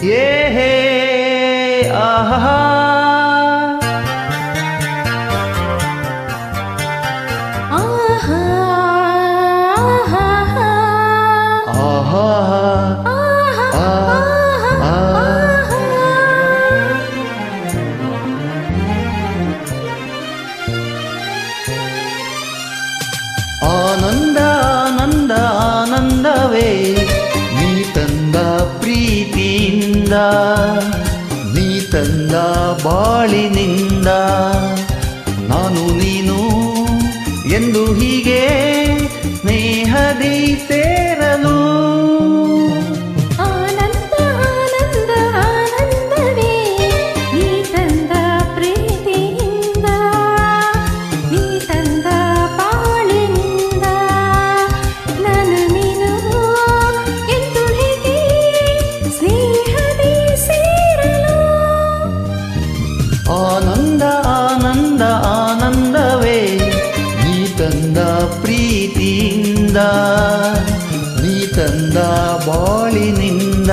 ಏ ಹೇ ಆಹಾ ಆನಂದ ಆನಂದ ಆನಂದವೇ ನೀ ತಂದ ಪ್ರೀತಿಯಿಂದ ನೀ ತಂದ ಬಾಳಿನಿಂದ ನಾನು ನೀನು ಎಂದು ಹೀಗೆ ಸ್ನೇಹದಿ ಸೇರಲು ಆನಂದ ಆನಂದ ಆನಂದವೇ ನೀ ತಂದ ಪ್ರೀತಿಯಿಂದ ನೀ ತಂದ ಬಾಳಿನಿಂದ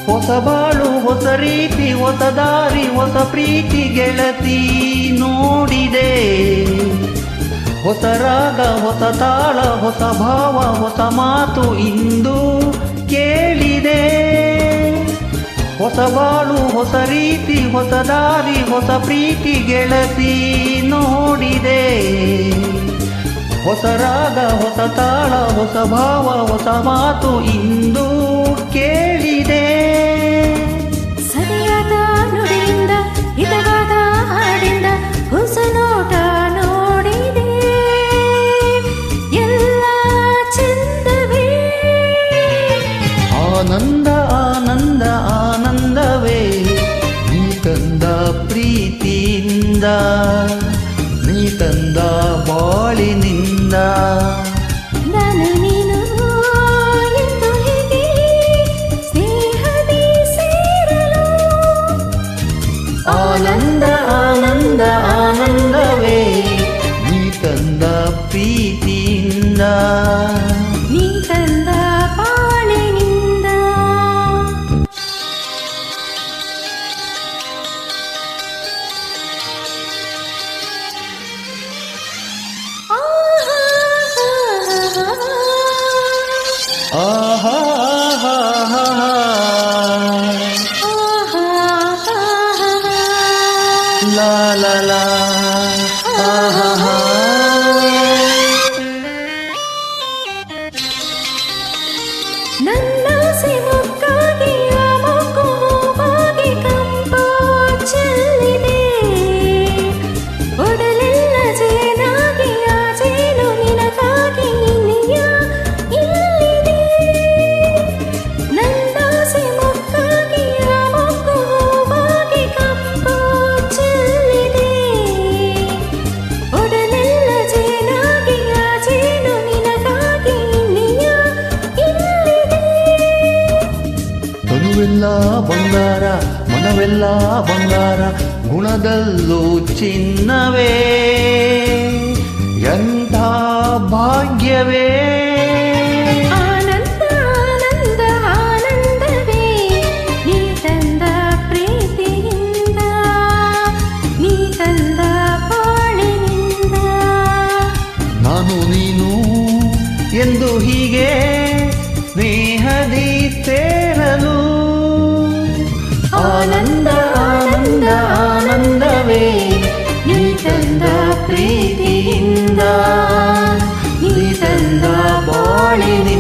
ಹೊಸ ಬಾಳು ಹೊಸ ರೀತಿ ಹೊಸ ದಾರಿ ಹೊಸ ಪ್ರೀತಿ ಗೆಳತಿ ನೋಡಿದೆ ಹೊಸ ರಾಗ ಹೊಸ ತಾಳ ಹೊಸ ಭಾವ ಹೊಸ ಮಾತು ಇಂದು ಕೇಳಿದೆ ಹೊಸ ಬಾಳು ಹೊಸ ರೀತಿ ಹೊಸ ದಾರಿ ಹೊಸ ಪ್ರೀತಿ ಗೆಳತಿ ನೋಡಿದೆ ಹೊಸ ರಾಗ ಹೊಸ ತಾಳ ಹೊಸ ಭಾವ ಹೊಸ ಮಾತು ಇಂದು ಕೇಳಿದೆ ಸರಿಯಾದ ನುಡಿಯಿಂದ ಹಿತವಾದ ಹಾಡಿಂದ ಹೊಸ ನೋಟ ನೋಡಿದೆ ಎಲ್ಲ ಚಂದವೇ ಆನಂದ ಆನಂದ ಆನಂದವೇ ನೀ ತಂದ ಪ್ರೀತಿಯಿಂದ ನೀ ತಂದ ಬಾಳಿನಿಂದ ನಾನು ನೀನು ಎಂದು ಹೀಗೆ ಸ್ನೇಹದಿ ಸೇರಲು ಆನಂದ ಆನಂದ ಆನಂದವೇ ನೀ ತಂದ ಪ್ರೀತಿಯಿಂದ ನೀ ತಂದ ಬಾಳಿನಿಂದ ಆಹಾ ಲಾ ಲಾ ಲಾ ಆಹಾ ನನ್ನ ಸಿಮುಕ್ಕಾಗಿ ಮೊಕ್ಕು ಹೋಗಿ ಕಂಪು ಚೆಲ್ಲಿದೆ ಒಡಲೆಲ್ಲ ಜೇನಾಗಿ ಆ ಜೇನು ನಿನಗಾಗಿ ನಿನ್ನೆಯ ಇಲ್ಲಿದೆ ನನ್ನ ಸಿಮುಕ್ಕಾಗಿ ಮೊಕ್ಕು ಹೋಗಿ ಕಂಪು ಚೆಲ್ಲಿದೆ ಒಡಲೆಲ್ಲ ಜೇನಾಗಿ ಆ ಜೇನು ನಿನಗಾಗಿ ನಿನ್ನೆಯ ತನುವೆಲ್ಲ ಬಂಗಾರ ಮನವೆಲ್ಲ ಬಂಗಾರ ಗುಣದಲ್ಲೂ ಚಿನ್ನವೇ ಎಂಥ ಭಾಗ್ಯವೇ ಆನಂದ ಆನಂದ ಆನಂದವೇ ನೀ ತಂದ ಪ್ರೀತಿಯಿಂದ ನೀ ತಂದ ಬಾಳಿನಿಂದ ನಾನು ನೀನು ಎಂದು ಹೀಗೆ ಸ್ನೇಹದಿ ಸೇರಲು ಆನಂದ ಆನಂದ ಆನಂದವೇ ನೀ ತಂದ ಪ್ರೀತಿಯಿಂದ ನೀ ತಂದ ಬಾಳಿನಿಂದ